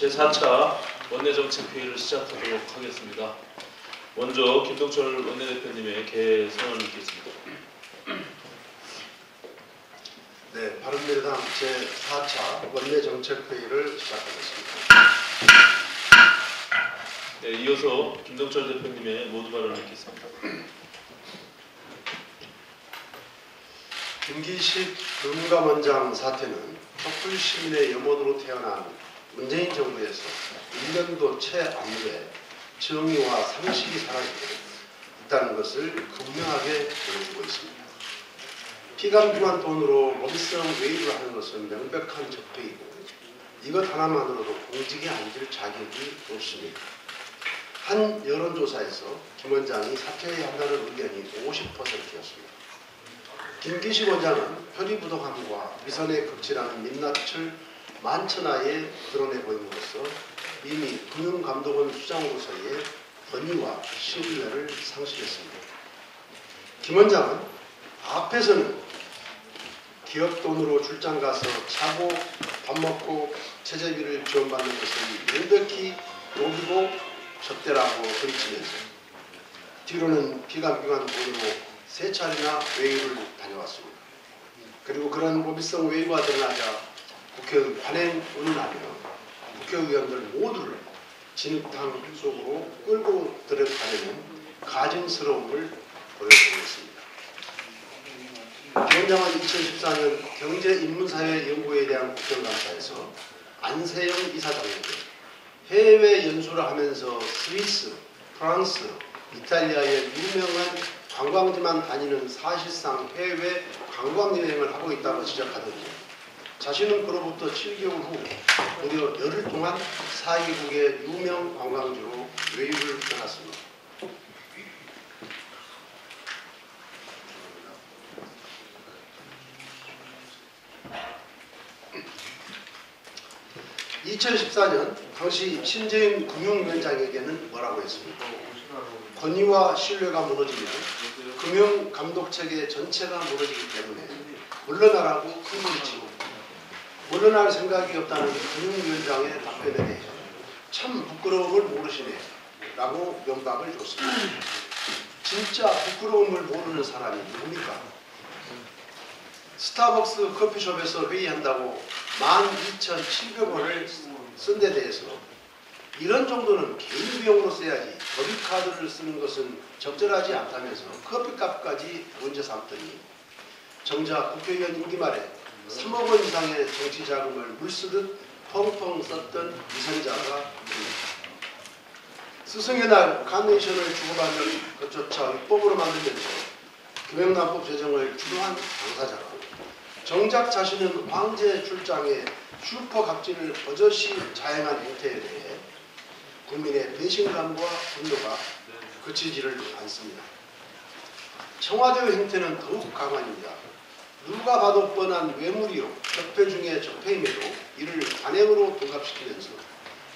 제4차 원내정책회의를 시작하도록 하겠습니다. 먼저 김동철 원내대표님의 개회 선언을 읽겠습니다. 네, 바른미래당 제4차 원내정책회의를 시작하겠습니다. 네, 이어서 김동철 대표님의 모두 발언을 읽겠습니다. 김기식 금감원장 사태는 촛불 시민의 염원으로 태어난 문재인 정부에서 1년도 채 안 후에 정의와 상식이 사라지고 있다는 것을 분명하게 보여주고 있습니다. 피감기관 돈으로 로비성 외유를 하는 것은 명백한 적폐이고 이것 하나만으로도 공직에 앉을 자격이 없습니다. 한 여론조사에서 김 원장이 사퇴해야 한다는 의견이 50%였습니다. 김기식 원장은 표리부동함과 위선에 극치라는 민낯을 만천하에 드러내 보임으로써 이미 금융감독원 수장으로서의 권위와 신뢰를 상실했습니다. 김 원장은 앞에서는 기업 돈으로 출장 가서 자고 밥 먹고 체재비를 지원받는 것을 명백히 녹이고 적대라고 소리치면서 뒤로는 피감기관 돈으로 3차례나 외유를 다녀왔습니다. 그리고 그런 로비성 외유가 드러나자 국회의 관행 운운하며 국회의원들 모두를 진흙탕 속으로 끌고 들어가려는 가증스러움을 보여주고 있습니다. 김 원장은 2014년 경제인문사회연구회에 대한 국정감사에서 안세영 이사장에게 해외 연수를 하면서 스위스, 프랑스, 이탈리아의 유명한 관광지만 다니는 사실상 해외 관광여행을 하고 있다고 지적하더니 자신은 그로부터 7개월 후 무려 열흘 동안 4개국의 유명 관광지로 외유를 떠났습니다. (2014년) 당시 신재임 금융위원장에게는 뭐라고 했습니까? 권위와 신뢰가 무너지면 금융감독체계 전체가 무너지기 때문에 물러나라고 큰소리치고 물러날 생각이 없다는 금융위원장의 답변에 대해 참 부끄러움을 모르시네 라고 면박을 줬습니다. 진짜 부끄러움을 모르는 사람이 누굽니까? 스타벅스 커피숍에서 회의한다고 12,700원을 쓴 데 대해서 이런 정도는 개인 비용으로 써야지 법인카드를 쓰는 것은 적절하지 않다면서 커피값까지 문제 삼더니 정작 국회의원 임기 말에 3억 원 이상의 정치 자금을 물쓰듯 펑펑 썼던 위선자가 있습니다. 스승의 날 카네이션을 주고받는 것조차 위법으로 만들면서 금융납법 제정을 주도한 당사자가 정작 자신은 황제 출장에 슈퍼 갑질을 버젓이 자행한 행태에 대해 국민의 배신감과 분노가 그치지를 않습니다. 청와대의 행태는 더욱 강한입니다. 누가 봐도 뻔한 외물이요 적폐 중에 적폐임에도 이를 관행으로 동갑시키면서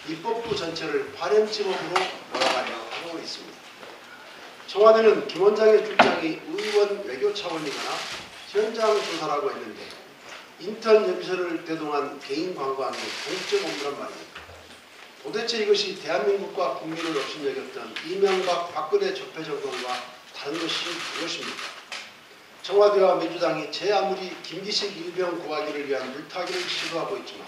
입법부 전체를 파렴치범으로 몰아가려 하고 있습니다. 청와대는 김 원장의 출장이 의원 외교 차원이거나 현장 조사라고 했는데 인턴 여비서를 대동한 개인 관광이 공적 업무란 말입니다. 도대체 이것이 대한민국과 국민을 업신여겼던 이명박 박근혜 적폐 정권과 다른 것이 무엇입니까? 청와대와 민주당이 제 아무리 김기식 일병 구하기를 위한 물타기를 시도하고 있지만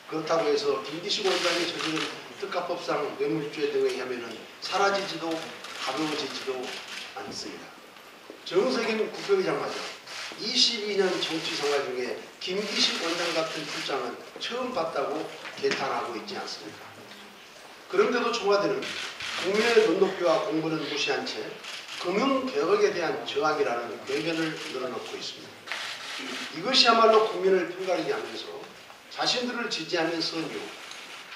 그렇다고 해서 김기식 원장이 저지른 특가법상 뇌물죄 등에 의하면 사라지지도 가벼워지지도 않습니다. 정세균 국회의장마저 22년 정치 생활 중에 김기식 원장 같은 출장은 처음 봤다고 개탄하고 있지 않습니까? 그런데도 청와대는 국민의 눈높이와 공부는 무시한 채 금융개혁에 대한 저항이라는 외면을 늘어놓고 있습니다. 이것이야말로 국민을 편가르게 하면서 자신들을 지지하면 선유,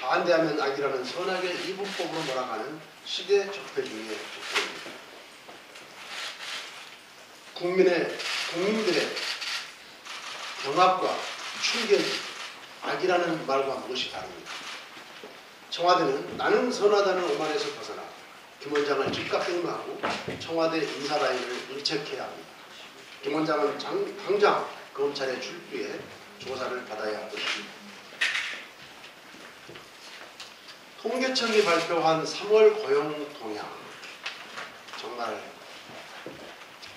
반대하면 악이라는 선악의 이분법으로 몰아가는 시대 적폐 중의 적폐입니다. 국민들의 경악과 충격이 악이라는 말과 무엇이 다릅니까? 청와대는 나는 선하다는 오만에서 벗어나 김 원장을 즉각 해임하고 청와대 인사라인을 문책해야 합니다. 김 원장은 당장 검찰에 출두해 조사를 받아야 할 것입니다. 통계청이 발표한 3월 고용 동향, 정말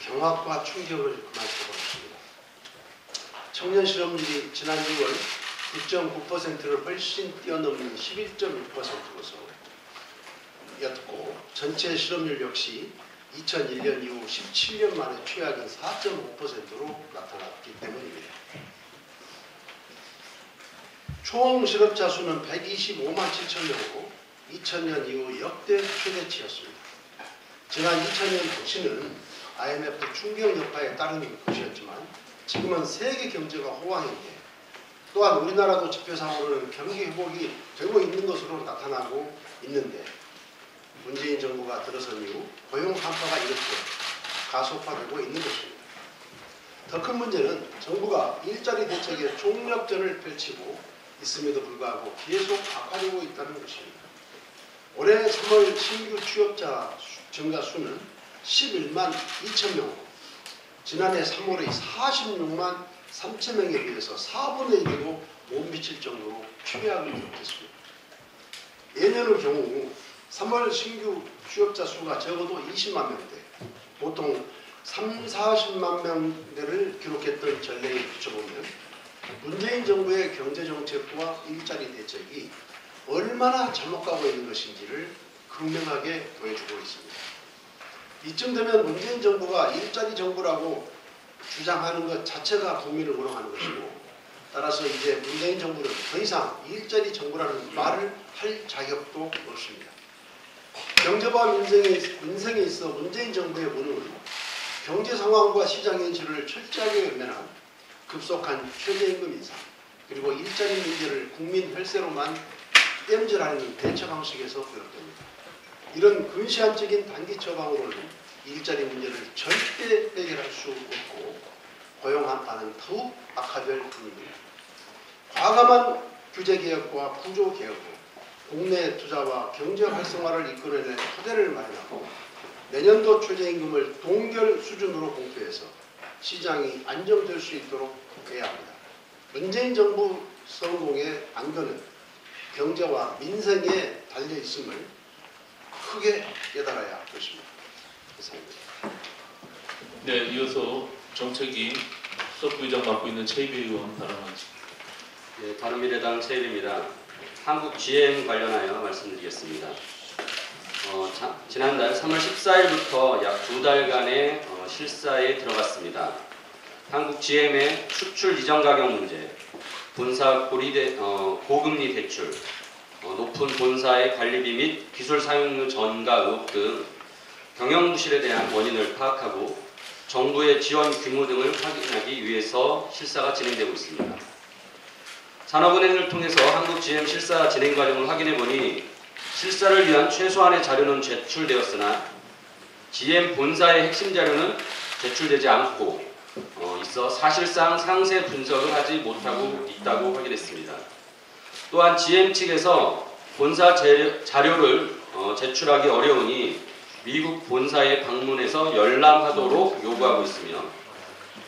경악과 충격을 그만 줘버렸습니다. 청년 실업률이 지난 6월 9.9%를 훨씬 뛰어넘는 11.1%로서 였고, 전체 실업률 역시 2001년 이후 17년 만에 최악인 4.5%로 나타났기 때문입니다. 총 실업자 수는 125만 7천 명으로 2000년 이후 역대 최대치였습니다. 지난 2000년 당시는 IMF 충격 여파에 따른 것이었지만 지금은 세계 경제가 호황인데, 또한 우리나라도 지표상으로는 경기 회복이 되고 있는 것으로 나타나고 있는데, 문재인 정부가 들어선 이후 고용 한파가 이렇게 가속화되고 있는 것입니다. 더 큰 문제는 정부가 일자리 대책에 총력전을 펼치고 있음에도 불구하고 계속 악화되고 있다는 것입니다. 올해 3월 신규 취업자 증가 수는 11만 2천 명으로 지난해 3월의 46만 3천 명에 비해서 4분의 1에도 못 미칠 정도로 최악을 기록했습니다. 예년의 경우 3월 신규 취업자 수가 적어도 20만 명대, 보통 40만 명대를 기록했던 전례에 비춰보면 문재인 정부의 경제정책과 일자리 대책이 얼마나 잘못 가고 있는 것인지를 극명하게 보여주고 있습니다. 이쯤 되면 문재인 정부가 일자리 정부라고 주장하는 것 자체가 국민을 우롱하는 것이고, 따라서 이제 문재인 정부는 더 이상 일자리 정부라는 말을 할 자격도 없습니다. 경제와 민생에 있어 문재인 정부의 무능은 경제 상황과 시장 현실을 철저하게 외면한 급속한 최저임금 인상, 그리고 일자리 문제를 국민 혈세로만 땜질하는 대처 방식에서 비롯됩니다. 이런 근시안적인 단기 처방으로는 일자리 문제를 절대 해결할 수 없고 고용 한파는 더욱 악화될 뿐입니다. 과감한 규제개혁과 구조개혁으로 국내 투자와 경제 활성화를 이끌어낼 토대를 마련하고 내년도 최저임금을 동결 수준으로 공표해서 시장이 안정될 수 있도록 해야 합니다. 문재인 정부 성공의 안건은 경제와 민생에 달려있음을 크게 깨달아야 할 것입니다. 이상입니다. 네, 이어서 정책위 수석부의장 맡고 있는 최이배 의원 발언하겠습니다. 네, 바른미래당 최이배입니다. 한국 GM 관련하여 말씀드리겠습니다. 지난달 3월 14일부터 약 2달간의 실사에 들어갔습니다. 한국 GM의 수출 이전 가격 문제, 본사 고금리 대출, 높은 본사의 관리비 및 기술 사용료 전가 의혹 등 경영 부실에 대한 원인을 파악하고 정부의 지원 규모 등을 확인하기 위해서 실사가 진행되고 있습니다. 산업은행을 통해서 한국 GM 실사 진행 과정을 확인해보니 실사를 위한 최소한의 자료는 제출되었으나 GM 본사의 핵심 자료는 제출되지 않고 있어 사실상 상세 분석을 하지 못하고 있다고 확인했습니다. 또한 GM 측에서 본사 자료를 제출하기 어려우니 미국 본사에 방문해서 열람하도록 요구하고 있으며,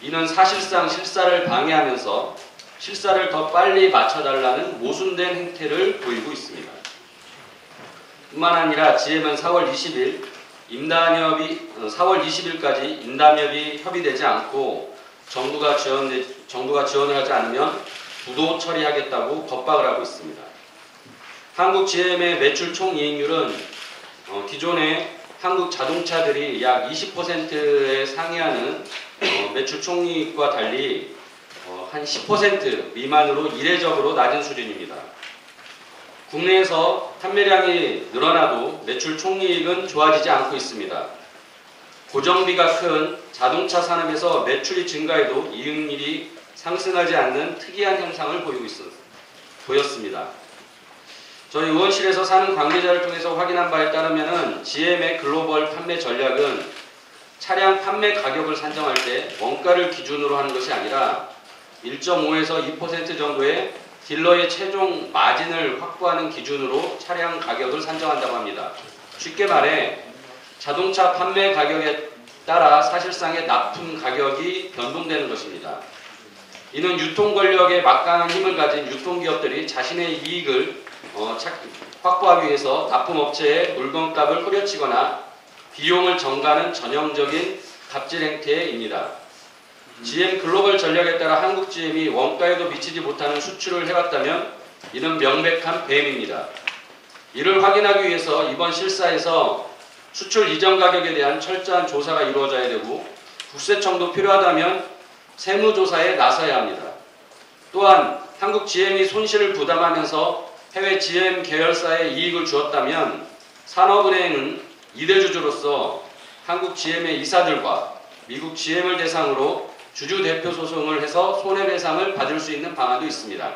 이는 사실상 실사를 방해하면서 실사를 더 빨리 맞춰달라는 모순된 행태를 보이고 있습니다. 뿐만 아니라 GM은 4월 20일까지 인담협이 협의되지 않고 정부가 지원을 하지 않으면 부도 처리하겠다고 겁박을 하고 있습니다. 한국 GM의 매출 총이익률은 기존의 한국 자동차들이 약 20%에 상회하는 매출 총이익과 달리 한 10% 미만으로 이례적으로 낮은 수준입니다. 국내에서 판매량이 늘어나도 매출 총이익은 좋아지지 않고 있습니다. 고정비가 큰 자동차 산업에서 매출이 증가해도 이익률이 상승하지 않는 특이한 현상을 보였습니다. 저희 의원실에서 사는 관계자를 통해서 확인한 바에 따르면 GM의 글로벌 판매 전략은 차량 판매 가격을 산정할 때 원가를 기준으로 하는 것이 아니라 1.5에서 2% 정도의 딜러의 최종 마진을 확보하는 기준으로 차량 가격을 산정한다고 합니다. 쉽게 말해 자동차 판매 가격에 따라 사실상의 납품 가격이 변동되는 것입니다. 이는 유통 권력에 막강한 힘을 가진 유통기업들이 자신의 이익을 확보하기 위해서 납품업체에 물건값을 후려치거나 비용을 전가하는 전형적인 갑질 행태입니다. GM 글로벌 전략에 따라 한국 GM이 원가에도 미치지 못하는 수출을 해왔다면 이는 명백한 뱀입니다. 이를 확인하기 위해서 이번 실사에서 수출 이전 가격에 대한 철저한 조사가 이루어져야 되고 국세청도 필요하다면 세무조사에 나서야 합니다. 또한 한국 GM이 손실을 부담하면서 해외 GM 계열사에 이익을 주었다면 산업은행은 이대주주로서 한국 GM의 이사들과 미국 GM을 대상으로 주주대표 소송을 해서 손해배상을 받을 수 있는 방안도 있습니다.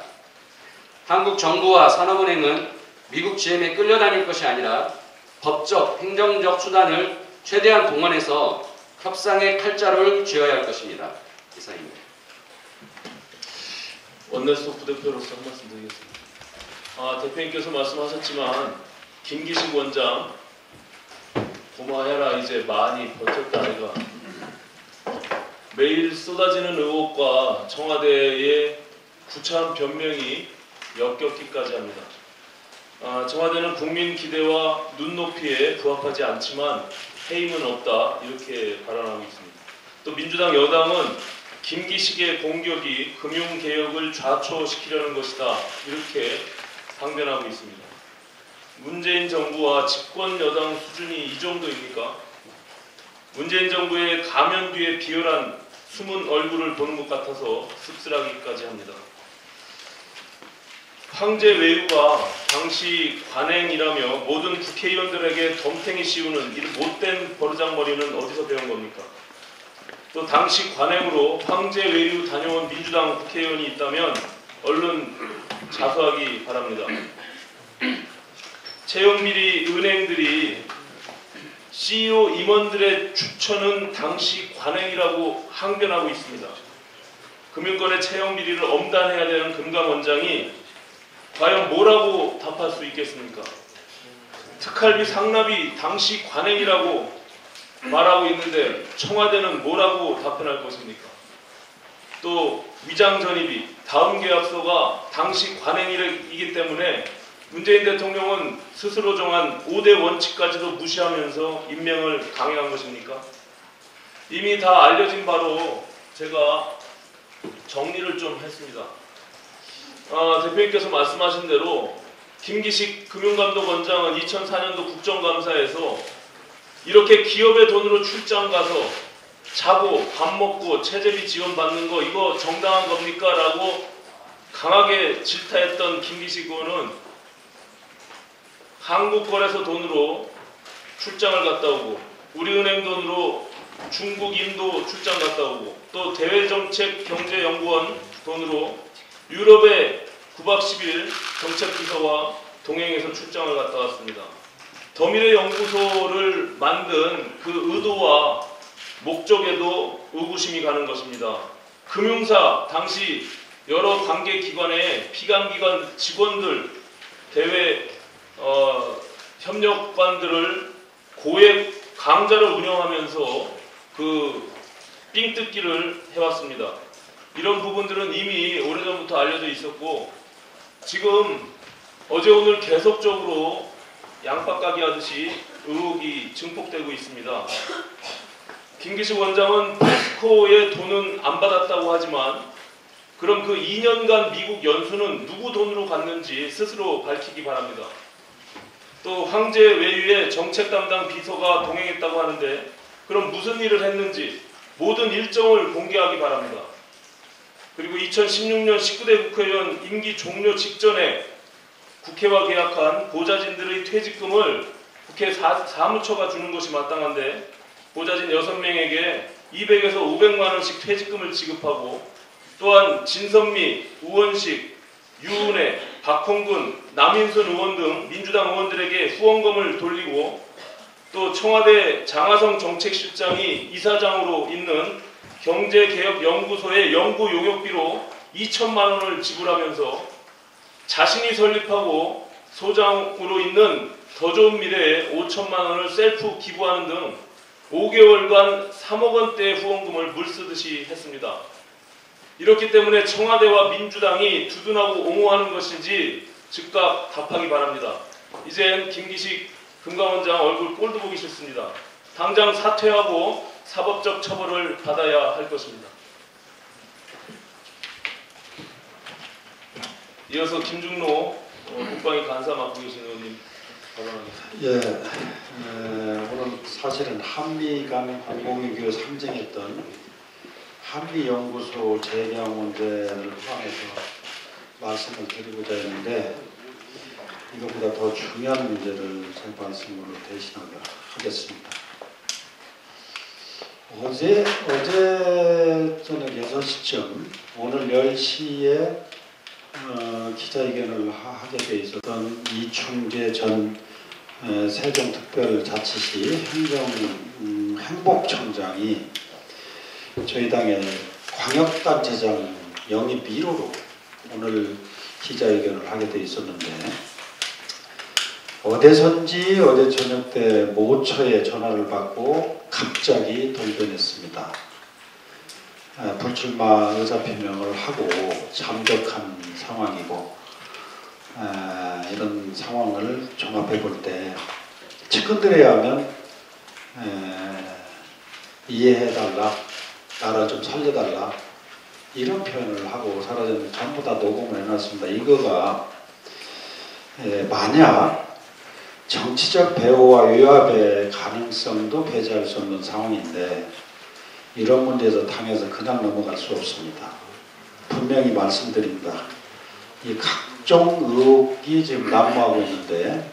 한국 정부와 산업은행은 미국 GM에 끌려다닐 것이 아니라 법적, 행정적 수단을 최대한 동원해서 협상의 칼자루를 쥐어야 할 것입니다. 이상입니다. 원내수석 부대표로서 한 말씀 드리겠습니다. 대표님께서 말씀하셨지만 김기식 원장 고마해라 이제 많이 버텼다 아이가. 매일 쏟아지는 의혹과 청와대의 구차한 변명이 역겹기까지 합니다. 청와대는 국민 기대와 눈높이에 부합하지 않지만 해임은 없다 이렇게 발언하고 있습니다. 또 민주당 여당은 김기식의 공격이 금융개혁을 좌초시키려는 것이다 이렇게 항변하고 있습니다. 문재인 정부와 집권 여당 수준이 이 정도입니까? 문재인 정부의 가면 뒤에 비열한 숨은 얼굴을 보는 것 같아서 씁쓸하기까지 합니다. 황제 외유가 당시 관행이라며 모든 국회의원들에게 덤탱이 씌우는 이 못된 버르장머리는 어디서 배운 겁니까? 또 당시 관행으로 황제 외유 다녀온 민주당 국회의원이 있다면 얼른 자수하기 바랍니다. 채용비리 은행들이 CEO 임원들의 추천은 당시 관행이라고 항변하고 있습니다. 금융권의 채용비리를 엄단해야 되는 금감원장이 과연 뭐라고 답할 수 있겠습니까? 특활비 상납이 당시 관행이라고 말하고 있는데 청와대는 뭐라고 답변할 것입니까? 또 위장전입이 다음 계약서가 당시 관행이기 때문에 문재인 대통령은 스스로 정한 5대 원칙까지도 무시하면서 임명을 강행한 것입니까? 이미 다 알려진 바로 제가 정리를 좀 했습니다. 대표님께서 말씀하신 대로 김기식 금융감독원장은 2004년도 국정감사에서 이렇게 기업의 돈으로 출장 가서 자고 밥 먹고 체재비 지원받는 거 이거 정당한 겁니까? 라고 강하게 질타했던 김기식 의원은 한국거래소 돈으로 출장을 갔다 오고 우리은행 돈으로 중국, 인도 출장 갔다 오고 또 대외정책경제연구원 돈으로 유럽의 9박 10일 정책비서와 동행해서 출장을 갔다 왔습니다. 더미래연구소를 만든 그 의도와 목적에도 의구심이 가는 것입니다. 금융사 당시 여러 관계기관의 피감기관 직원들 대외 협력관들을 고액 강좌를 운영하면서 그 삥뜯기를 해왔습니다. 이런 부분들은 이미 오래전부터 알려져 있었고 지금 어제 오늘 계속적으로 양파 까기 하듯이 의혹이 증폭되고 있습니다. 김기식 원장은 포스코의 돈은 안 받았다고 하지만 그럼 그 2년간 미국 연수는 누구 돈으로 갔는지 스스로 밝히기 바랍니다. 또 황제 외유의 정책 담당 비서가 동행했다고 하는데 그럼 무슨 일을 했는지 모든 일정을 공개하기 바랍니다. 그리고 2016년 19대 국회의원 임기 종료 직전에 국회와 계약한 보좌진들의 퇴직금을 국회 사무처가 주는 것이 마땅한데 보좌진 6명에게 200에서 500만 원씩 퇴직금을 지급하고 또한 진선미, 우원식, 유은혜, 박홍근, 남인순 의원 등 민주당 의원들에게 후원금을 돌리고 또 청와대 장하성 정책실장이 이사장으로 있는 경제개혁연구소의 연구 용역비로 2천만 원을 지불하면서 자신이 설립하고 소장으로 있는 더 좋은 미래에 5천만 원을 셀프 기부하는 등 5개월간 3억 원대의 후원금을 물쓰듯이 했습니다. 이렇기 때문에 청와대와 민주당이 두둔하고 옹호하는 것인지 즉각 답하기 바랍니다. 이젠 김기식 금감원장 얼굴 꼴도 보기 싫습니다. 당장 사퇴하고 사법적 처벌을 받아야 할 것입니다. 이어서 김중로 국방위 간사 맡고 계신 의원님 발언하겠습니다. 오늘 사실은 한미 간 공공위기를 상징했던 한미연구소 재경 문제를 포함해서 말씀을 드리고자 했는데 이것보다 더 중요한 문제를 제 말씀으로 대신하겠습니다. 어제 저녁 6시쯤 오늘 10시에 기자회견을 하게 돼 있었던 이충재 전 세종특별자치시 행복청장이 저희 당의 광역단체장 영입 1호로 오늘 기자회견을 하게 돼 있었는데 어디선지 어제 저녁 때 모처에 전화를 받고 갑자기 돌변했습니다. 불출마 의사표명을 하고 잠적한 상황이고 이런 상황을 종합해 볼 때 측근들에 의하면 이해해달라, 나를 좀 살려달라 이런 표현을 하고 사라졌는데 전부 다 녹음을 해놨습니다. 이거가 만약 정치적 배후와 위압의 가능성도 배제할 수 없는 상황인데 이런 문제에서 당에서 그냥 넘어갈 수 없습니다. 분명히 말씀드립니다. 이 각종 의혹이 지금 난무하고 있는데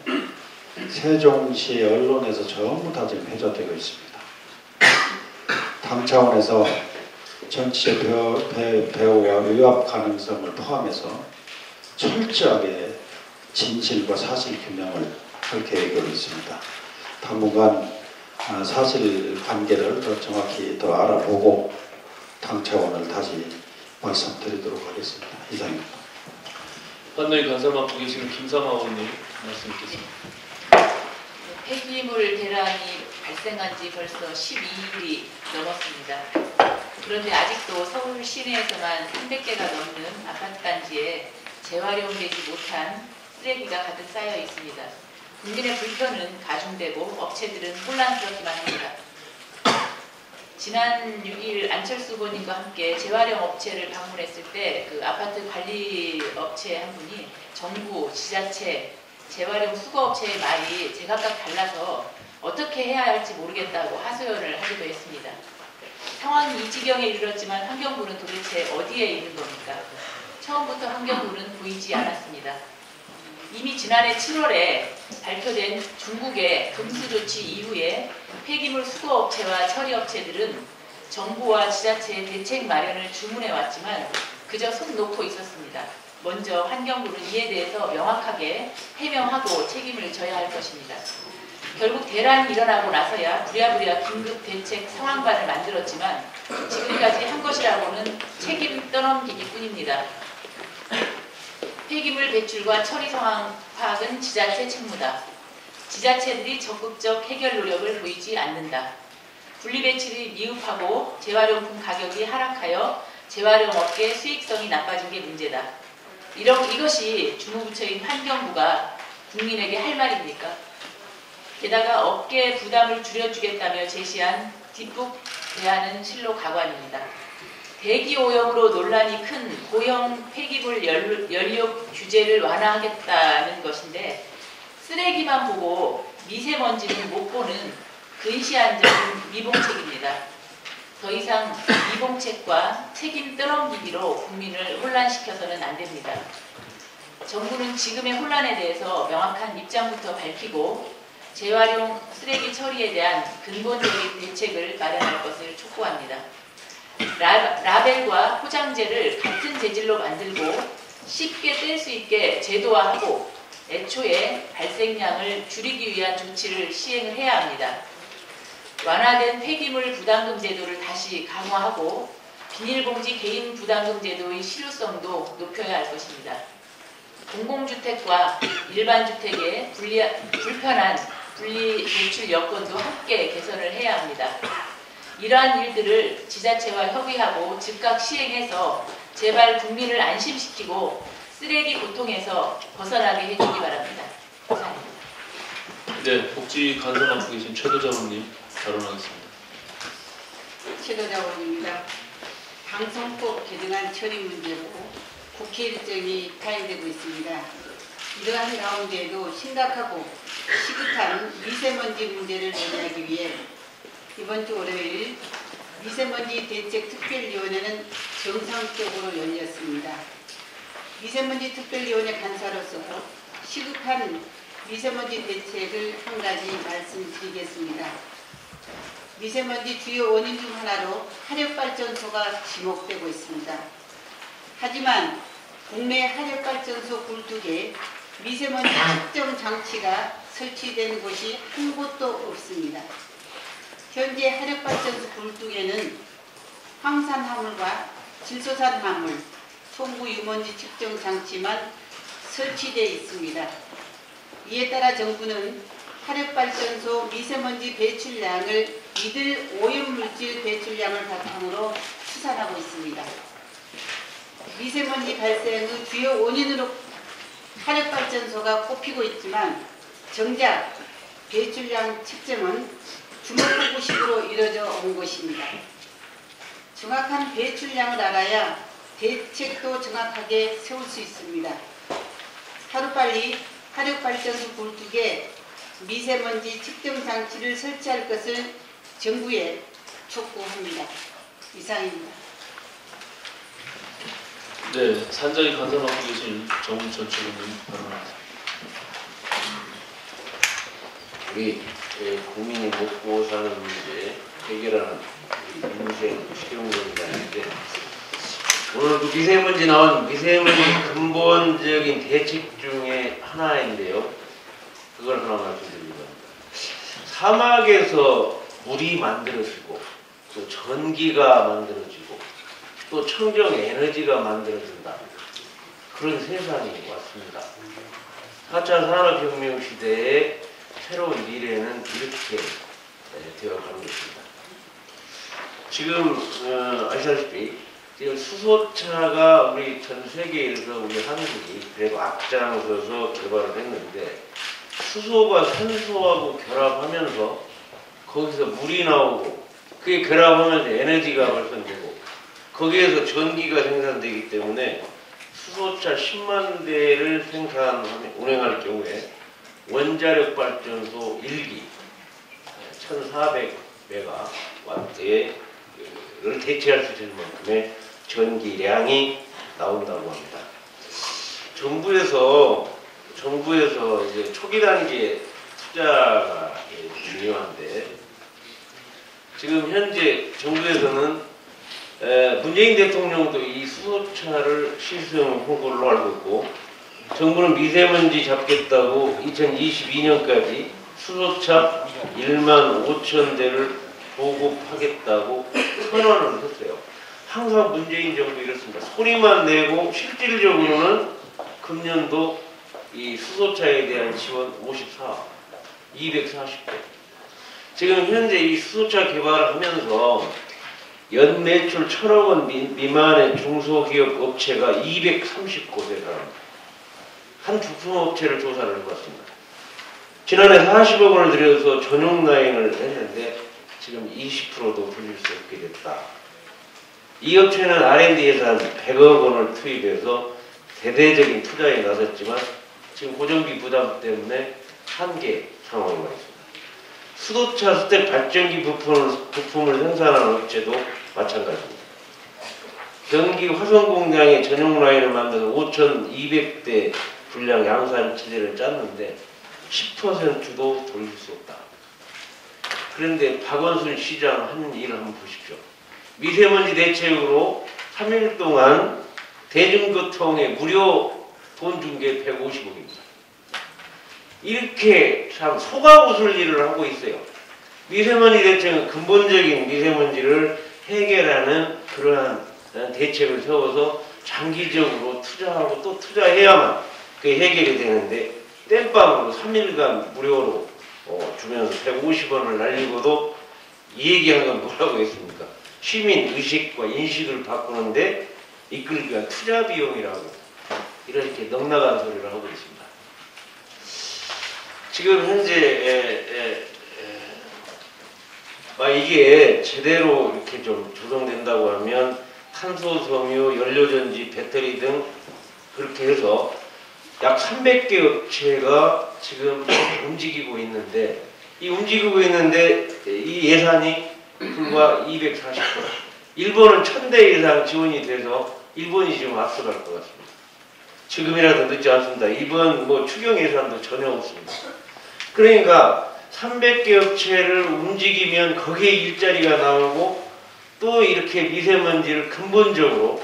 세종시 언론에서 전부 다 지금 회자되고 있습니다. 당 차원에서 정치적 배후와 위압 가능성을 포함해서 철저하게 진실과 사실 규명을 할 계획으로 있습니다. 당분간 사실관계를 더 정확히 더 알아보고 당 차원을 다시 말씀드리도록 하겠습니다. 이상입니다. 환노위 간사 맡고 계시는 김삼하 의원님 말씀 듣겠습니다. 폐기물 대란이 발생한 지 벌써 12일이 넘었습니다. 그런데 아직도 서울 시내에서만 300개가 넘는 아파트 단지에 재활용되지 못한 쓰레기가 가득 쌓여 있습니다. 국민의 불편은 가중되고 업체들은 혼란스럽기만 합니다. 지난 6일 안철수 후보님과 함께 재활용 업체를 방문했을 때 그 아파트 관리 업체 한 분이 정부, 지자체, 재활용 수거업체의 말이 제각각 달라서 어떻게 해야 할지 모르겠다고 하소연을 하기도 했습니다. 상황이 이 지경에 이르렀지만 환경부는 도대체 어디에 있는 겁니까? 처음부터 환경부는 보이지 않았습니다. 이미 지난해 7월에 발표된 중국의 금수 조치 이후에 폐기물 수거업체와 처리업체들은 정부와 지자체의 대책 마련을 주문해 왔지만 그저 손 놓고 있었습니다. 먼저 환경부는 이에 대해서 명확하게 해명하고 책임을 져야 할 것입니다. 결국 대란이 일어나고 나서야 부랴부랴 긴급 대책 상황반을 만들었지만 지금까지 한 것이라고는 책임 떠넘기기 뿐입니다. 폐기물 배출과 처리 상황 파악은 지자체 책무다. 지자체들이 적극적 해결 노력을 보이지 않는다. 분리배출이 미흡하고 재활용품 가격이 하락하여 재활용업계 수익성이 나빠진 게 문제다. 이것이 주무부처인 환경부가 국민에게 할 말입니까? 게다가 업계의 부담을 줄여주겠다며 제시한 뒷북 대안은 실로 가관입니다. 대기오염으로 논란이 큰 고형 폐기물 연료 규제를 완화하겠다는 것인데 쓰레기만 보고 미세먼지는 못 보는 근시안적인 미봉책입니다. 더 이상 미봉책과 책임 떠넘기기로 국민을 혼란시켜서는 안 됩니다. 정부는 지금의 혼란에 대해서 명확한 입장부터 밝히고 재활용 쓰레기 처리에 대한 근본적인 대책을 마련할 것을 촉구합니다. 라벨과 포장재를 같은 재질로 만들고 쉽게 뗄 수 있게 제도화하고 애초에 발생량을 줄이기 위한 조치를 시행을 해야 합니다. 완화된 폐기물 부담금 제도를 다시 강화하고 비닐봉지 개인 부담금 제도의 실효성도 높여야 할 것입니다. 공공주택과 일반 주택의 불편한 분리 대출 여건도 함께 개선을 해야 합니다. 이러한 일들을 지자체와 협의하고 즉각 시행해서 제발 국민을 안심시키고 쓰레기 고통에서 벗어나게 해주기 바랍니다. 감사합니다. 네, 복지 간사 맡고 계신 최도자원님 발언하겠습니다. 최도자원입니다. 방송법 개정안 처리 문제로 국회 일정이 타행되고 있습니다. 이러한 가운데에도 심각하고 시급한 미세먼지 문제를 논의하기 위해 이번 주 월요일 미세먼지 대책 특별위원회는 정상적으로 열렸습니다. 미세먼지 특별위원회 간사로서 시급한 미세먼지 대책을 한 가지 말씀드리겠습니다. 미세먼지 주요 원인 중 하나로 화력발전소가 지목되고 있습니다. 하지만 국내 화력발전소 12개 미세먼지 측정 장치가 설치된 곳이 한 곳도 없습니다. 현재 화력발전소 12개는 황산화물과 질소산화물, 송부 유먼지 측정 장치만 설치되어 있습니다. 이에 따라 정부는 화력발전소 미세먼지 배출량을 이들 오염물질 배출량을 바탕으로 추산하고 있습니다. 미세먼지 발생의 주요 원인으로 화력발전소가 꼽히고 있지만 정작 배출량 측정은 주먹구구식으로 이뤄져 온 것입니다. 정확한 배출량을 알아야 대책도 정확하게 세울 수 있습니다. 하루빨리 화력발전소 12개 미세먼지 측정 장치를 설치할 것을 정부에 촉구합니다. 이상입니다. 네, 산자위 간사 맡고 계신 정우천 최고님 발언하겠습니다. 우리 국민이 먹고 사는 문제 해결하는 민생 실용론인데 오늘 그 미세먼지 나온 미세먼지 근본적인 대책 중에 하나인데요. 그걸 하나 말씀드립니다. 사막에서 물이 만들어지고 또 전기가 만들어지고 또 청정 에너지가 만들어진다. 그런 세상이 왔습니다. 4차 산업혁명 시대에 새로운 미래는 이렇게 되어가는 것입니다. 지금 아시다시피 지금 수소차가 우리 전 세계에서 우리 한국이 그래도 앞장서서 개발을 했는데 수소가 산소하고 결합하면서 거기서 물이 나오고 그게 결합하면서 에너지가 발생되고 거기에서 전기가 생산되기 때문에 수소차 10만 대를 운행할 경우에 원자력 발전소 1기 1400메가와트를 대체할 수 있는 만큼의 전기량이 나온다고 합니다. 정부에서 이제 초기 단계 투자가 중요한데 지금 현재 정부에서는 문재인 대통령도 이 수소차를 시승 홍보를 알고 있고 정부는 미세먼지 잡겠다고 2022년까지 수소차 1만 5천 대를 보급하겠다고 선언을 했어요. 항상 문재인 정부 이렇습니다. 소리만 내고 실질적으로는 금년도 이 수소차에 대한 지원 54억, 240대. 지금 현재 이 수소차 개발을 하면서 연 매출 1,000억 원 미만의 중소기업 업체가 230곳에 한 부품업체를 조사를 해봤습니다. 지난해 40억 원을 들여서 전용 라인을 했는데 지금 20%도 불릴 수 없게 됐다. 이 업체는 R&D 예산 100억 원을 투입해서 대대적인 투자에 나섰지만 지금 고정비 부담 때문에 한계 상황에 와 있습니다. 수소차 스택 발전기 부품을 생산하는 업체도 마찬가지입니다. 경기 화성 공장에 전용 라인을 만들어서 5,200대 분량 양산 체제를 짰는데 10%도 돌릴 수 없다. 그런데 박원순 시장 하는 일을 한번 보십시오. 미세먼지 대책으로 3일 동안 대중교통에 무료 돈 준 게 150억입니다. 이렇게 참 속아 웃을 일을 하고 있어요. 미세먼지 대책은 근본적인 미세먼지를 해결하는 그러한 대책을 세워서 장기적으로 투자하고 또 투자해야만 그게 해결이 되는데 땜빵으로 3일간 무료로 주면서 150원을 날리고도 이 얘기한 건 뭐라고 했습니까? 시민 의식과 인식을 바꾸는데 이끌기 위한 투자 비용이라고 이렇게 넉나간 소리를 하고 있습니다. 지금 현재 이게 제대로 이렇게 좀 조성된다고 하면 탄소 섬유, 연료전지, 배터리 등 그렇게 해서 약 300개 업체가 지금 움직이고 있는데 이 예산이 불과 240건. 일본은 1000대 이상 지원이 돼서 일본이 지금 앞서갈 것 같습니다. 지금이라도 늦지 않습니다. 이번 추경 예산도 전혀 없습니다. 그러니까 300개 업체를 움직이면 거기에 일자리가 나오고 또 이렇게 미세먼지를 근본적으로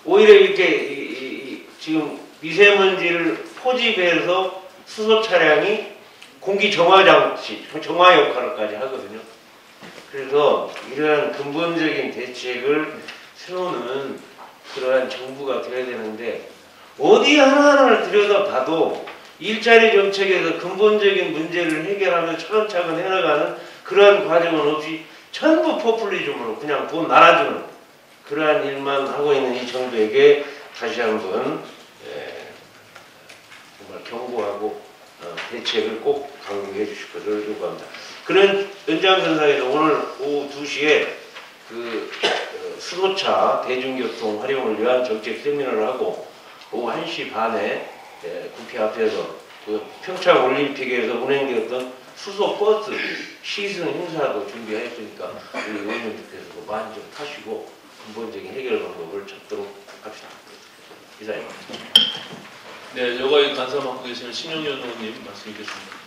오히려 이렇게 지금 미세먼지를 포집해서 수소 차량이 공기 정화 장치, 정화 역할까지 하거든요. 그래서 이러한 근본적인 대책을 세우는 그러한 정부가 되어야 되는데 어디 하나하나를 들여다봐도 일자리 정책에서 근본적인 문제를 해결하며 차근차근 해나가는 그러한 과정은 없이 전부 포퓰리즘으로 그냥 돈 날아주는 그러한 일만 하고 있는 이 정부에게 다시 한번 정말 경고하고 대책을 꼭 강구해 주실 것을 요구합니다. 그런 연장선상에서 오늘 오후 2시에 그 수소차 대중교통 활용을 위한 정책 세미나를 하고 오후 1시 반에 국회 앞에서 그 평창 올림픽에서 운행되었던 수소 버스 시승 행사도 준비했으니까 우리 의원님들께서 많이 좀 타시고 근본적인 해결 방법을 찾도록 합시다. 이상입니다. 네, 여가위 간사 맡고 계시는 신영현 의원님 말씀드리겠습니다.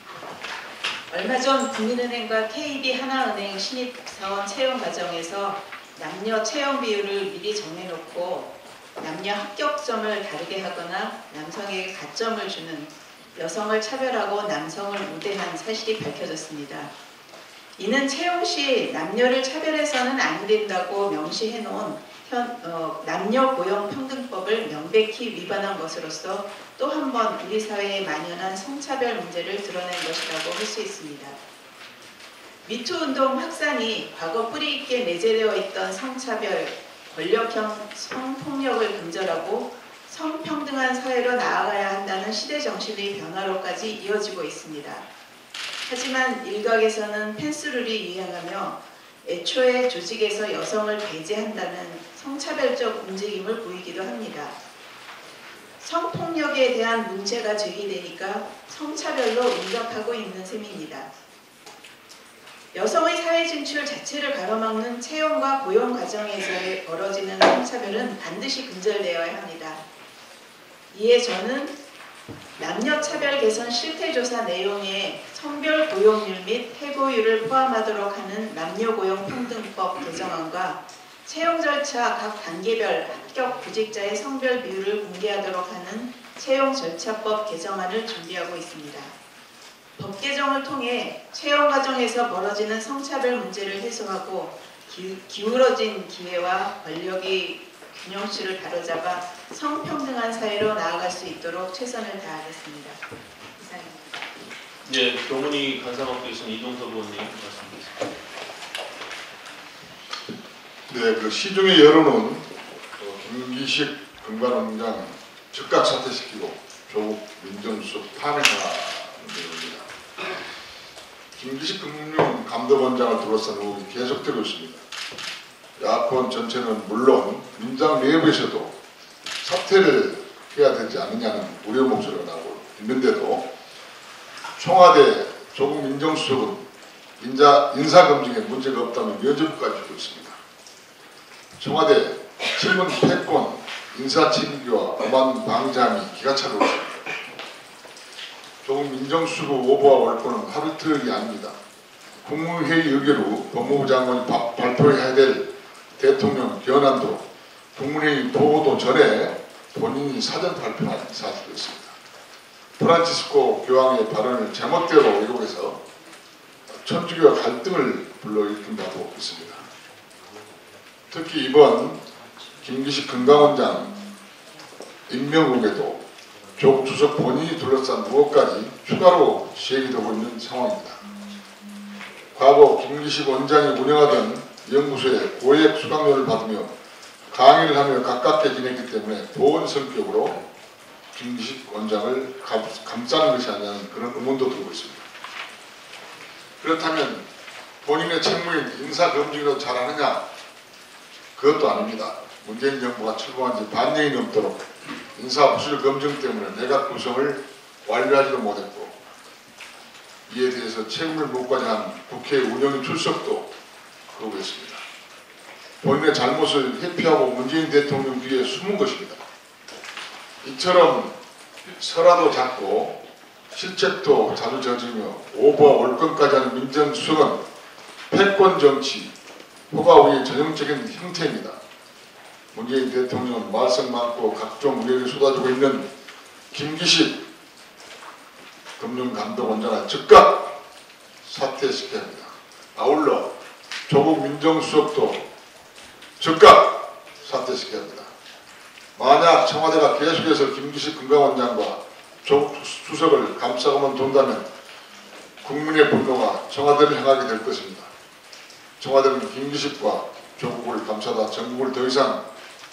얼마 전 국민은행과 KB하나은행 신입사원 채용 과정에서 남녀 채용 비율을 미리 정해놓고 남녀 합격점을 다르게 하거나 남성에게 가점을 주는 여성을 차별하고 남성을 우대한 사실이 밝혀졌습니다. 이는 채용 시 남녀를 차별해서는 안 된다고 명시해놓은 남녀고용평등법을 명백히 위반한 것으로서 또 한 번 우리 사회에 만연한 성차별 문제를 드러낸 것이라고 할 수 있습니다. 미투운동 확산이 과거 뿌리 있게 내재되어 있던 성차별, 권력형 성폭력을 근절하고 성평등한 사회로 나아가야 한다는 시대 정신의 변화로까지 이어지고 있습니다. 하지만 일각에서는 펜스룰이 유행하며 애초에 조직에서 여성을 배제한다는 성차별적 움직임을 보이기도 합니다. 성폭력에 대한 문제가 제기되니까 성차별로 응답하고 있는 셈입니다. 여성의 사회 진출 자체를 가로막는 채용과 고용 과정에서 벌어지는 성차별은 반드시 근절되어야 합니다. 이에 저는 남녀 차별 개선 실태조사 내용에 성별 고용률 및 해고율을 포함하도록 하는 남녀고용평등법 개정안과 채용 절차 각 단계별 합격 구직자의 성별 비율을 공개하도록 하는 채용 절차법 개정안을 준비하고 있습니다. 법 개정을 통해 채용 과정에서 벌어지는 성차별 문제를 해소하고 기울어진 기회와 권력의 균형치를 바로잡아 성평등한 사회로 나아갈 수 있도록 최선을 다하겠습니다. 이상입니다. 네, 경훈이 간사 맡고 계신 이동석 의원님 말씀드리겠습니다. 네, 그 시중의 여론은 김기식 금관원장 즉각 사퇴시키고 조국 민정수석 탄핵하는 겁니다. 김기식 금융감독원장을 둘러싼 의혹이 계속되고 있습니다. 야권 전체는 물론 민당 내부에서도 사퇴를 해야 되지 않느냐는 우려 목소리가 나오고 있는데도 청와대 조국 민정수석은 인사검증에 문제가 없다며 면접까지 주고 있습니다. 청와대 친문 패권, 인사책임과 오만 방장이 기가 차고 있습니다. 조국 민정수석 오보와 월권은 하루 이틀이 아닙니다. 국무회의 의결 법무부 장관이 발표해야 될 대통령 견안도 국무회의 보고도 전에 본인이 사전 발표한 사실도 있습니다. 프란치스코 교황의 발언을 제멋대로 이용해서 천주교와 갈등을 불러일으킨 바도 있습니다. 특히 이번 김기식 금감원장 임명국에도 조국 주석 본인이 둘러싼 무엇까지 추가로 제기되고 있는 상황입니다. 과거 김기식 원장이 운영하던 연구소에 고액 수강료를 받으며 강의를 하며 가깝게 지냈기 때문에 보온 성격으로 김기식 원장을 감싸는 것이 아니냐는 그런 의문도 들고 있습니다. 그렇다면 본인의 책무인 인사검증이라도 잘하느냐? 그것도 아닙니다. 문재인 정부가 출범한 지 반년이 넘도록 인사부실 검증 때문에 내각 구성을 완료하지도 못했고 이에 대해서 책임을 묻고자 한 국회 운영 출석도 그러고 있습니다. 본인의 잘못을 회피하고 문재인 대통령 뒤에 숨은 것입니다. 이처럼 설화도 작고 실책도 자주 저지르며 오버와 올건까지 하는 민정수석은 패권 정치, 호가우의 전형적인 형태입니다. 문재인 대통령은 말썽 많고 각종 우려를 쏟아지고 있는 김기식 금융감독원장을 즉각 사퇴시켜야 합니다. 아울러 조국 민정수석도 즉각 사퇴시켜야 합니다. 만약 청와대가 계속해서 김기식 금감원장과 조국 수석을 감싸고만 돈다면 국민의 분노가 청와대를 향하게 될 것입니다. 청와대는 김기식과 조국을 감싸다 전국을 더 이상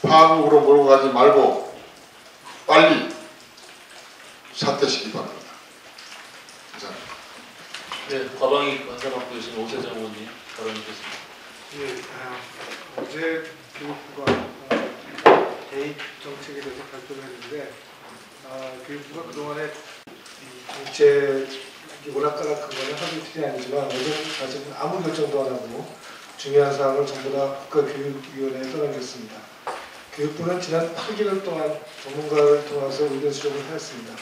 파국으로 몰고 가지 말고 빨리 사퇴시키기 바랍니다. 감사합니다. 네, 과방위 관사 맡고 계신 오세정 의원님 발언드리겠습니다. 예, 어제 교육부가 대입 정책에 대해서 발표를 했는데 교육부가 그동안에 정책이 오락가락 그거는 하루 이틀이 아니지만 어제 사실은 아무 결정도 안 하고 중요한 사항을 전부 다 국가교육위원회에 떠넘겼습니다. 교육부는 지난 8개월 동안 전문가를 통해서 의견 수렴을 하였습니다.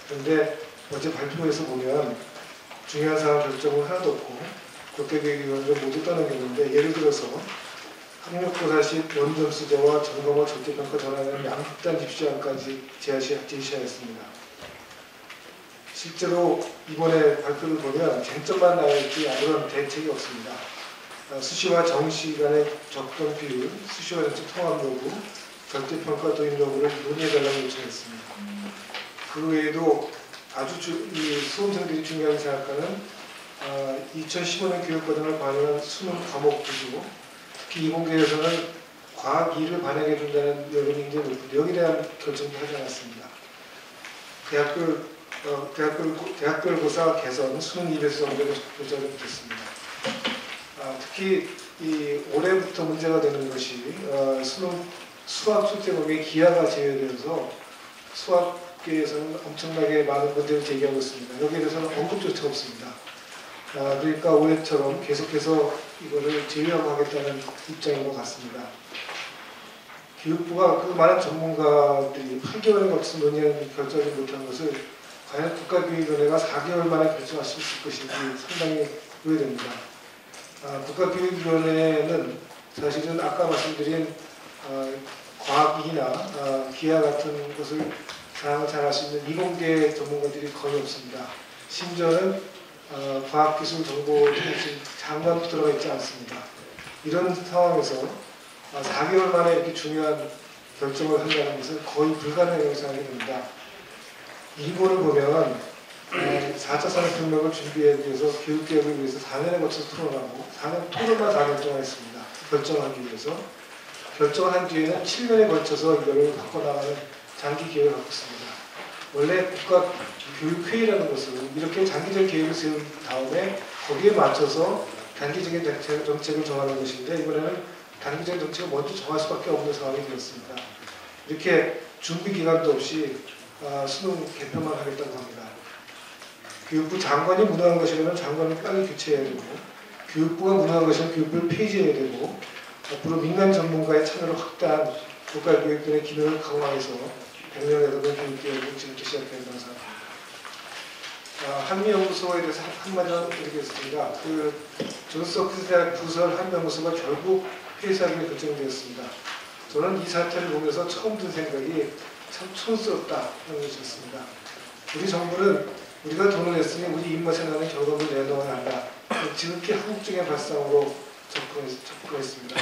그런데 어제 발표에서 보면 중요한 사항 결정은 하나도 없고 국가교육위원회를 모두 떠넘겼는데 예를 들어서 학력고사 시 원점수제와 점검과 절대평가 전환하는 양극단 집시안까지 제시하였습니다. 실제로 이번에 발표를 보면 쟁점만 나와있지 아무런 대책이 없습니다. 수시와 정시 간의 적정 비율, 수시와 정시 통합 여부, 절대평가 도입 여부를 논의해달라고 요청했습니다. 그 외에도 아주 수험생들이 중요하게 생각하는 2015년 교육과정을 반영한 수능 과목 구조, 특히 이공계에서는 과학 2를 반영해준다는 여론이 굉장히 높은데 여기에 대한 결정도 하지 않았습니다. 대학별고사 개선, 수능 2배수 정도를 결정을 못했습니다. 특히 올해부터 문제가 되는 것이 수학 출제범위에 기하가 제외되어서 수학계에서는 엄청나게 많은 문제를 제기하고 있습니다. 여기에 대해서는 언급조차 없습니다. 그러니까 올해처럼 계속해서 이거를 제외하고 하겠다는 입장인 것 같습니다. 교육부가 그 많은 전문가들이 8개월에 걸쳐서 논의한 결정을 못한 것을 과연 국가교육위원회가 4개월 만에 결정할 수 있을 것인지 상당히 의외됩니다. 국가교육위원회는 사실은 아까 말씀드린 과학이나 기하 같은 것을 사항을 잘 할 수 있는 이공계 전문가들이 거의 없습니다. 심지어는 과학기술정보통신 장관도 들어가 있지 않습니다. 이런 상황에서 4개월 만에 이렇게 중요한 결정을 한다는 것은 거의 불가능하다고 생각이 됩니다. 일본을 보면 4차 산업혁명을 준비하기 위해서 교육개혁을 위해서 4년에 걸쳐서 토론하고 4년 토론만 4년 동안 했습니다. 결정하기 위해서. 결정한 뒤에는 7년에 걸쳐서 이거를 바꿔나가는 장기 계획을 갖고 있습니다. 원래 국가교육회의라는 것은 이렇게 장기적 계획을 세운 다음에 거기에 맞춰서 단기적인 정책을 정하는 것인데 이번에는 단기적인 정책을 먼저 정할 수밖에 없는 상황이 되었습니다. 이렇게 준비 기간도 없이 수능 개편만 하겠다고 합니다. 교육부 장관이 무능한 것이라면 장관을 빨리 교체해야 되고 교육부가 무능한 것이면 교육부를 폐지해야 되고 앞으로 민간 전문가의 참여를 확대한 국가교육권의 기능을 강화해서 100년에 걸친 교육개혁을 지금부터 시작해야 된다고 생각합니다. 한미연구소에 대해서 한마디만 드리겠습니다. 존스 홉킨스 대학 부설 한미연구소가 결국 폐쇄하기로 결정되었습니다. 저는 이 사태를 보면서 처음 든 생각이 참 촌스럽다 하는 것이었습니다. 우리 정부는 우리가 돈을 냈으니 우리 입맛에 나는 결과물을 내놓아야 한다. 지극히 한국적인 발상으로 접근했습니다.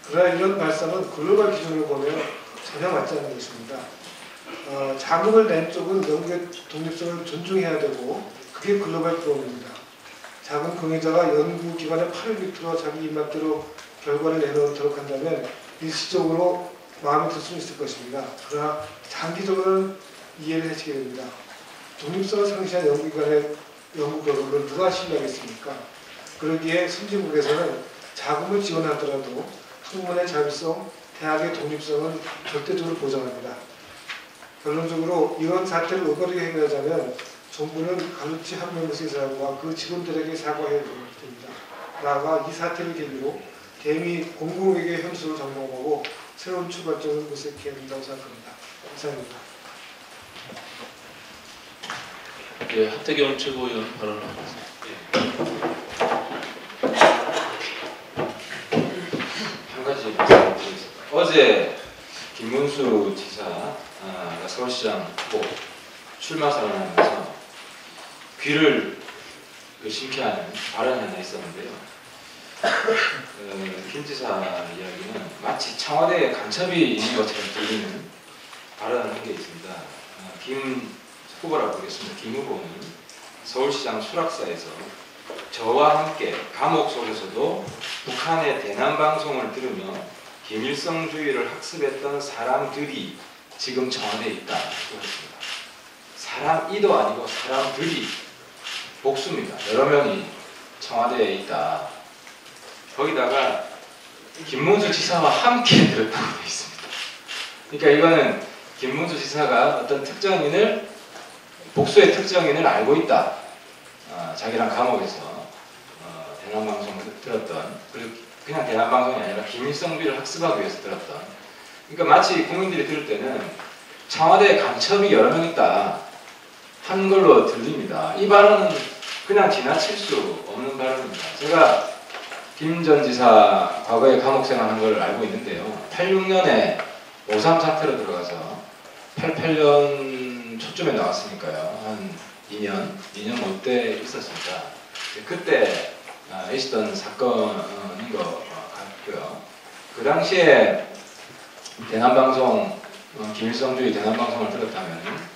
그러나 이런 발상은 글로벌 기준으로 보면 전혀 맞지 않는 것입니다. 자문을 낸 쪽은 연구의 독립성을 존중해야 되고 그게 글로벌 프로그램입니다. 자문 공유자가 연구기관의 팔을 비틀어 자기 입맛대로 결과를 내놓도록 한다면 일시적으로 마음에 들 수 있을 것입니다. 그러나 장기적으로는 이해를 해주게 됩니다. 독립성을 상실한 연구기관의 연구 결과를 누가 신뢰하겠습니까? 그러기에 선진국에서는 자금을 지원하더라도 학문의 자율성, 대학의 독립성은 절대적으로 보장합니다. 결론적으로 이런 사태를 올바르게 해결하자면 정부는 갈루치 한명무소의 사람과 그 직원들에게 사과해야 됩니다. 나아가 이 사태를 계기로 대미 공공위기의 현실을 점검하고 새로운 출발점을 모색해야 된다고 생각합니다. 감사합니다. 예, 하태경 최고위원 발언하겠습니다. 한 가지 말씀드리겠습니다. 어제 김문수 지사가 서울시장 후보 출마 선언하면서 귀를 의심케 하는 발언이 하나 있었는데요. 김 지사 이야기는 마치 청와대에 간첩이 있는 것처럼 들리는 발언을 한 게 있습니다. 김 후보라고 하겠습니다. 김 후보는 서울시장 수락사에서 저와 함께 감옥 속에서도 북한의 대남방송을 들으며 김일성주의를 학습했던 사람들이 지금 청와대에 있다. 그렇습니다. 사람이도 아니고 사람들이 복수입니다. 여러 명이 청와대에 있다. 거기다가 김문수 지사와 함께 들었다고 되어 있습니다. 그러니까 이거는 김문수 지사가 어떤 특정인을 복수의 특정인을 알고 있다. 자기랑 감옥에서 대남방송을 들었던, 그리고 그냥 대남방송이 아니라 김일성주의를 학습하기 위해서 들었던. 그러니까 마치 국민들이 들을 때는 청와대에 간첩이 여러 명 있다 한 걸로 들립니다. 이 발언은 그냥 지나칠 수 없는 발언입니다. 제가 김 전 지사 과거에 감옥 생활한 걸 알고 있는데요. 86년에 5.3 사태로 들어가서 88년 초쯤에 나왔으니까요. 한 2년 못돼 있었습니다. 그때 있었던 사건인 것 같고요. 그 당시에 대남방송, 김일성주의 대남방송을 들었다면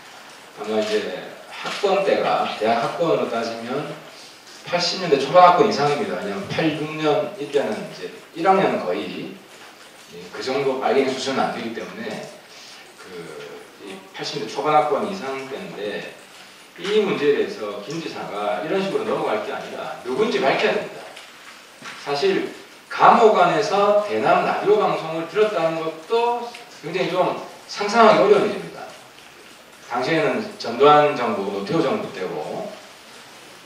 아마 이제 학번 때가 대학 학번으로 따지면 80년대 초반 학번 이상입니다. 왜냐하면 86년 이때는 이제 1학년은 거의 그 정도 빨갱이 수준은 안 되기 때문에 그 80년대 초반 학번 이상 때인데 이 문제에 대해서 김 지사가 이런 식으로 넘어갈 게 아니라 누군지 밝혀야 됩니다. 사실 감옥 안에서 대남 라디오 방송을 들었다는 것도 굉장히 좀 상상하기 어려운 일입니다. 당시에는 전두환 정부, 노태우 정부 때고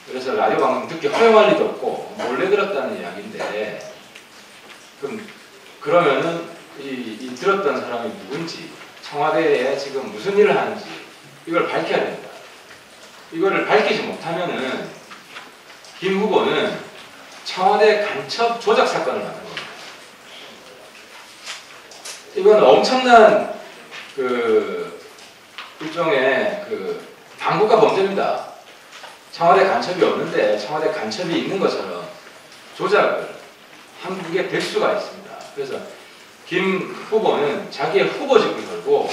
그래서 라디오 방송 듣기 허용할 리도 없고 몰래 들었다는 이야기인데 그러면은 이 들었던 사람이 누군지 청와대에 지금 무슨 일을 하는지 이걸 밝혀야 됩니다. 이거를 밝히지 못하면은 김 후보는 청와대 간첩 조작 사건을 만든 겁니다. 이건 엄청난 일종의 반국가 범죄입니다. 청와대 간첩이 없는데 청와대 간첩이 있는 것처럼 조작을 한국에 될 수가 있습니다. 그래서 김 후보는 자기의 후보직을 걸고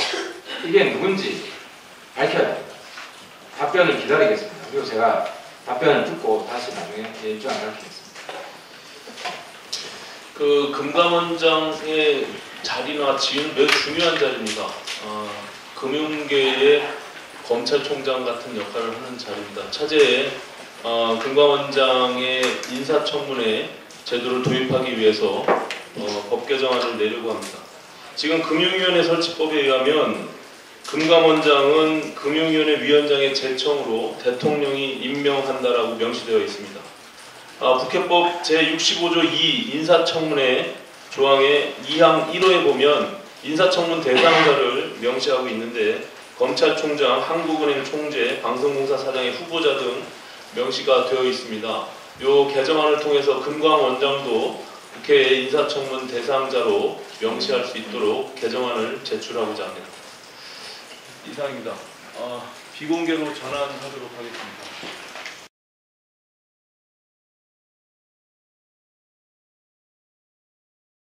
이게 누군지 밝혀야 됩니다. 답변을 기다리겠습니다. 그리고 제가 답변을 듣고 다시 나중에 일주안 밝히겠습니다. 그 금감원장의 자리나 지위는 매우 중요한 자리입니다. 금융계의 검찰총장 같은 역할을 하는 자리입니다. 차제에 금감원장의 인사청문회 제도를 도입하기 위해서 법 개정안을 내려고 합니다. 지금 금융위원회 설치법에 의하면 금감원장은 금융위원회 위원장의 제청으로 대통령이 임명한다라고 명시되어 있습니다. 국회법 제65조 2 인사청문회 조항의 2항 1호에 보면 인사청문 대상자를 명시하고 있는데 검찰총장, 한국은행 총재, 방송공사 사장의 후보자 등 명시가 되어 있습니다. 이 개정안을 통해서 금감원장도 국회 인사청문 대상자로 명시할 수 있도록 개정안을 제출하고자 합니다. 이상입니다. 비공개로 전환하도록 하겠습니다.